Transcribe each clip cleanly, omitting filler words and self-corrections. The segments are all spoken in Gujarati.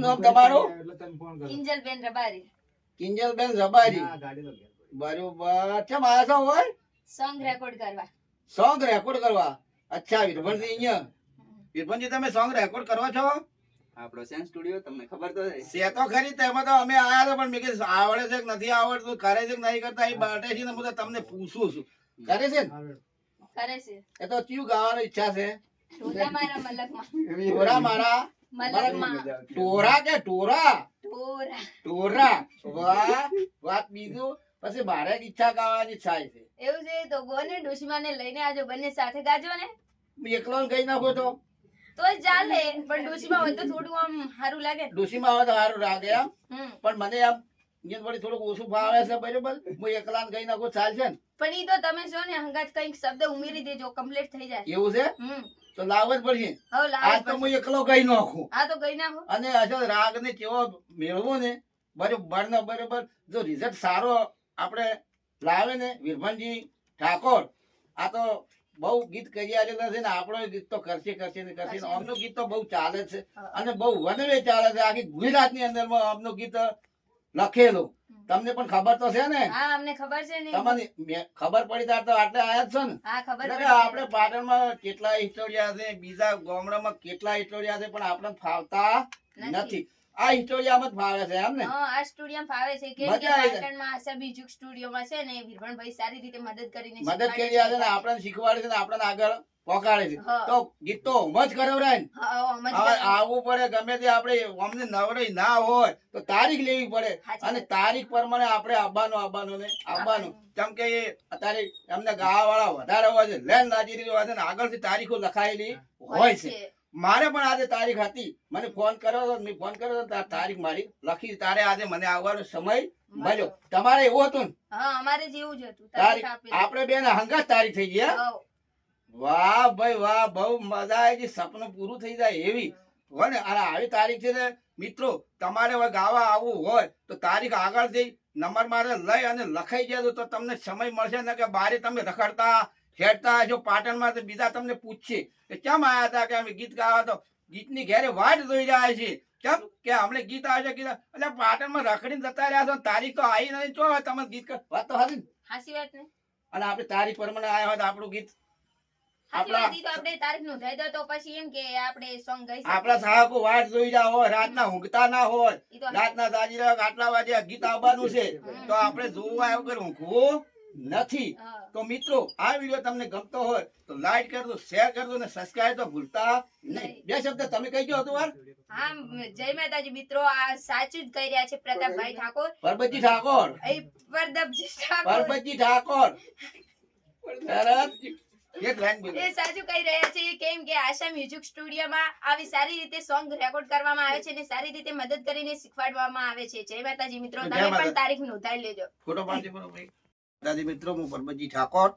નામ તમારું? કિંજલબેન રબારી. કિંજલબેન રબારી. બરોબર. કેમ આયા છો હોય? સોંગ રેકોર્ડ કરવા. સોંગ રેકોર્ડ કરવા. અચ્છા વીરભણજી અહીંયા. વીરભણજી તમે સોંગ રેકોર્ડ કરો છો? આપણો સેન સ્ટુડિયો તમને ખબર તો છે તો ખરી. તેમાં તો અમે આયા હતા પણ મેં કીધું આવડે છે કે નથી આવડતું, કરે છે કે નહીં કરતા એ બાટે છે ને હું તો તમને પૂછું છું. કરે છે ને? કરે છે. એ તો કયું ગાવાની ઈચ્છા છે? ઢોલા મારા મલકમાં. ટોરા મારા મલકમાં. ટોરા કે ટોરા? ઢોરા. ટોરા. વાહ વાત. બીજું પછી મારે એક ઈચ્છા ગાવાની થાય છે. એવું છે તો ગોને ડોશીમાને લઈને આજો, બંને સાથે ગાજો ને. એકલો ને ગઈ નાખો તો તોય ચાલે, પણ ડોશીમાં હોય તો થોડું આમ સારું લાગે. ડોશીમાં આવે તો સારું લાગે એમ. હમ. પણ મને આમ અહીંયા વળી થોડુંક ઓછું ફાવે છે બરોબર. હું એકલા ને ગઈ નાખો ચાલશે ને? પણ ઈ તો તમે જો ને હંગાત કઈક શબ્દ ઉમેરી દેજો, કમ્પ્લીટ થઈ જાય. એવું છે તો લાવ જ પડશે. હવે આજ તો હું એકલો ગઈ નાખું. આ તો ગઈ નાખો. અને અસલ રાગ ને કેવો મેળવો ને બરોબર ને બરોબર. જો રિઝલ્ટ સારો આપણે લાવે ને વીરભણજી ઠાકોર આ તો બહુ ગીત કરી આલેલા છે ને આપણો ગીત તો કરશે કરશે ને કરશે. આમનું ગીત તો બહુ ચાલે છે અને બહુ વનવે ચાલે છે. આખી ગુજરાત ની અંદર આમનું ગીત લખેલું. તમને પણ ખબર તો છે ને? હા અમને ખબર છે ને. તમને ખબર પડી તાર તો આટલે આયા જ છો ને? હા ખબર એટલે પડી. આપણે પાટણમાં કેટલા હિસ્ટોરિયા છે, બીજા ગામડામાં કેટલા હિસ્ટોરિયા છે, પણ આપણે ફાવતા નથી. આ હિસ્ટોરિયામાં જ ફાવે છે એમ ને? હા આ સ્ટુડિયો ફાવે છે કેમ કે મજા આવી જાય. પાટણમાં આશા બીજુક સ્ટુડિયોમાં છે ને વીરભણભાઈ સારી રીતે મદદ કરીને મદદ શીખવાડે કરી છે ને આપણને શીખવાડે છે ને આપણને આગળ પહોંચાડે છે. હા. તો ગીત તો ઓમ જ કરાવરાય ને. હા, આમ જ હવે કરવાનું. આવવું પડે ગમે તે આપણે અમને નવરાઈ ના હોય તો તારીખ લેવી પડે સાચી અને વાત. તારીખ પ્રમાણે આપણે આવવાનું ને આવવાનું. કેમ કે એ અત્યારે એમને ગાવા વાળા વધારે હોય છે, લેન લાજી હોય છે ને આગળથી તારીખો લખાયેલી હોય છે. મારે પણ આજે તારીખ હતી, મને ફોન કર્યો હતો, મેં ફોન કર્યો હતો તારીખ મારી લખી. તારે આજે મને આવવાનો સમય મળ્યો. તમારે એવું હતું ને? હા અમારે જેવું જ હતું. તારીખ તારીખ આપી. આપણે બે હંગાત તારીખ થઈ ગયા. હઉ. વાહ ભાઈ વાહ, બહુ મજા આવી ગઈ. સપનું પૂરું થઈ જાય એવી હોય ને. અને આવી તારીખ છે ને મિત્રો, તમારે હવે ગાવા આવવું હોય તો તારીખ આગળથી નંબર મારે લઈ અને લખાઈ જાય તો તમને સમય મળશે ને કે બારે તમે રખડતા હેડતા હશો પાટણમાં તો બીજા તમને પૂછશે કે કેમ આયા હતા, કે અમે ગીત ગાવા તો ગીતની ઘેરે વાટ જોઈ રહ્યા છે. કેમ કે હમણે ગીત આવે છે કીધા એટલે પાટણમાં રખડીને જતા રહ્યા છો, તારીખ તો આવી નહીં. જો તમે ગીત વાત તો હતી ને? હાચી વાત ને. અને આપણે તારીખ પ્રમાણે આવ્યા હોય તો આપણું ગીત હાચી વાત. ઈ તો આપણે તારીખ નોંધાઈ દો તો પછી એમ કે આપણે સોંગ ગાઈ શકીએ. આપણા સાહકો વાટ જોઈ રહ્યા હોય, રાતના ઊંઘતા ના હોય, ઈ તો રાતના દાજી રહ્યા આટલા વાગે ગીત આવવાનું છે તો આપણે જોવા વગર ઊંઘવું નથી. હા. તો મિત્રો આ વિડીયો તમને ગમતો હોય તો લાઈક કરજો, શેર કરજો અને સબસ્ક્રાઇબ તો ભૂલતા નહીં. બે શબ્દ તમે કહી ગયો હતું વાર? હા જય માતાજી મિત્રો, આ સાચું જ કહી રહ્યા છે પ્રતાપભાઈ ઠાકોર. પરબતજી ઠાકોર. એ પ્રતાપજી ઠાકોર પરબતજી ઠાકોર. સરસ. એક લાઈન બોલો. એ સાચું કહી રહ્યા છે કેમ કે આશા મ્યુઝિક સ્ટુડિયોમાં આવી સારી રીતે સોંગ રેકોર્ડ કરવામાં આવે છે અને સારી રીતે મદદ કરીને શીખવાડવામાં આવે છે. જય માતાજી મિત્રો, જય તમે પણ માતાજી. તારીખ નોંધાઈ લેજો. ફોટો પાડજો બોલો ભાઈ. દાદી મિત્રો, હું પરબતજી ઠાકોર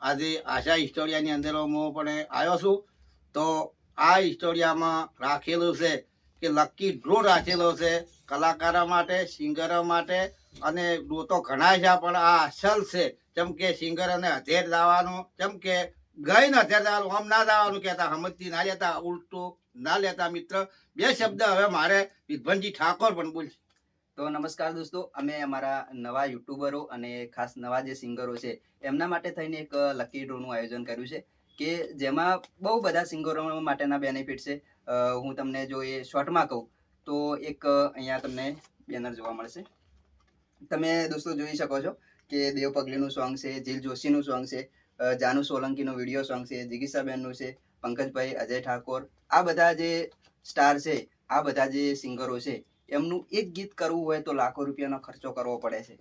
આજે આશા હિસ્ટોરિયાની અંદર હું પણ આવ્યો છું. તો આ હિસ્ટોરિયામાં રાખેલું છે કે લકી ડ્રો રાખેલો છે કલાકારો માટે, સિંગરો માટે. અને ડ્રો તો ઘણા છે પણ આ અસલ છે. જેમ કે સિંગરોને હથેર દાવાનું, જેમ કે ગઈ ને હથેર દાવાનું, આમ ના દાવાનું કહેતા, સમજથી ના લેતા, ઉલટું ના લેતા. મિત્ર બે શબ્દ હવે મારે વિધ્વનજી ઠાકોર પણ બોલશે. તો નમસ્કાર દોસ્તો, અમે અમારા નવા યુટ્યુબરો અને ખાસ નવા જે સિંગરો છે એમના માટે થઈને એક લકી ડ્રોનું આયોજન કર્યું છે કે જેમાં બહુ બધા સિંગરો માટેના બેનિફિટ છે. હું તમને જો એ શોર્ટમાં કહું તો એક અહીંયા તમને બેનર જોવા મળશે. તમે દોસ્તો જોઈ શકો છો કે દેવ પગલીનું સોંગ છે, જીલ જોશીનું સોંગ છે, જાનુ સોલંકીનો વિડીયો સોંગ છે, જિગીસાબેનનું છે, પંકજભાઈ, અજય ઠાકોર, આ બધા જે સ્ટાર છે, આ બધા જે સિંગરો છે એમનું એક ગીત કરવું હોય તો લાખો રૂપિયાનો ખર્ચો કરવો પડે છે.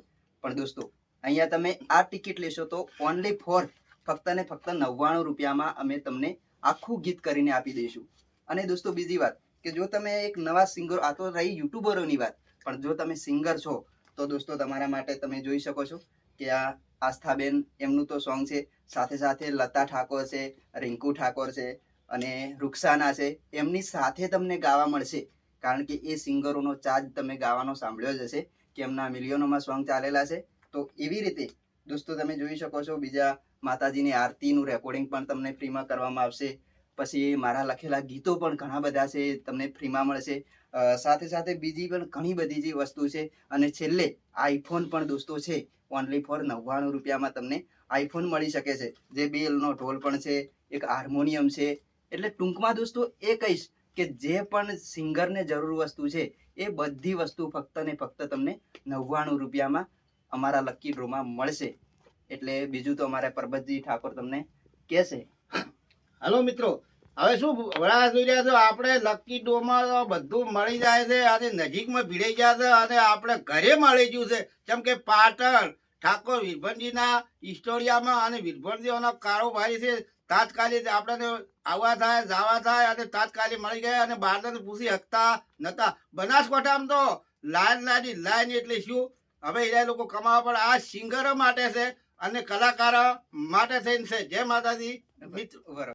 પણ દોસ્તો અહીંયા તમે આ ટિકિટ લેશો તો ઓનલી ફોર ફક્ત ને ફક્ત 99 રૂપિયામાં અમે તમને આખું ગીત કરીને આપી દઈશું. અને દોસ્તો બીજી વાત કે જો તમે એક નવા સિંગર, આ તો રહી યુટ્યુબરોની વાત, પણ જો તમે સિંગર છો તો દોસ્તો તમારા માટે તમે જોઈ શકો છો કે આ આસ્થાબેન એમનું તો સોંગ છે, સાથે સાથે લતા ઠાકોર છે, રિંકુ ઠાકોર છે અને રૂક્ષાના છે. એમની સાથે તમને ગાવા મળશે કારણ કે એ સિંગરોનો ચાર્જ તમે ગાવાનો સાંભળ્યો જ હશે કે એમના મિલિયનોમાં સોંગ ચાલેલા છે. તો એવી રીતે દોસ્તો તમે જોઈ શકો છો બીજા માતાજીની આરતીનું રેકોર્ડિંગ પણ તમને ફ્રીમાં કરવામાં આવશે. પછી મારા લખેલા ગીતો પણ ઘણા બધા છે તમને ફ્રીમાં મળશે. સાથે સાથે બીજી પણ ઘણી બધી જે વસ્તુ છે અને છેલ્લે આઈફોન પણ દોસ્તો છે. ઓનલી ફોર 99 રૂપિયામાં તમને આઈફોન મળી શકે છે. જે બેલનો ઢોલ પણ છે, એક હાર્મોનિયમ છે. એટલે ટૂંકમાં દોસ્તો એ કહીશ કે જે પણ સિંગરને જરૂર વસ્તુ છે એ બધી વસ્તુ ફક્ત ને ફક્ત તમને 99 રૂપિયામાં અમારા લકી ડ્રોમાં મળશે. એટલે બીજું તો અમારા પરબતજી ઠાકોર તમને કહેશે. હાલો મિત્રો, હવે શું વડા જોઈ રહ્યા છો, આપણે લકી ડોમાં તો બધું મળી જાય છે અને નજીકમાં ભીડાઈ ગયા છે અને આપણે ઘરે મળી ગયું છે. જેમ કે પાટણ ઠાકોર વીરભંજીના હિસ્ટોરિયામાં અને વીરભંજીઓનો કારોબારી છે. તાત્કાલિક આપણે આવવા થાય જવા થાય અને તાત્કાલિક મળી ગયા અને બહારને પૂછી શકતા નતા. બનાસકાંઠામાં તો લાઈન એટલે શું, હવે એ લોકો કમાવા પણ આ સિંગરો માટે છે અને કલાકારો માટે થઈને છે. જય માતાજી મિત્રો. બરાબર.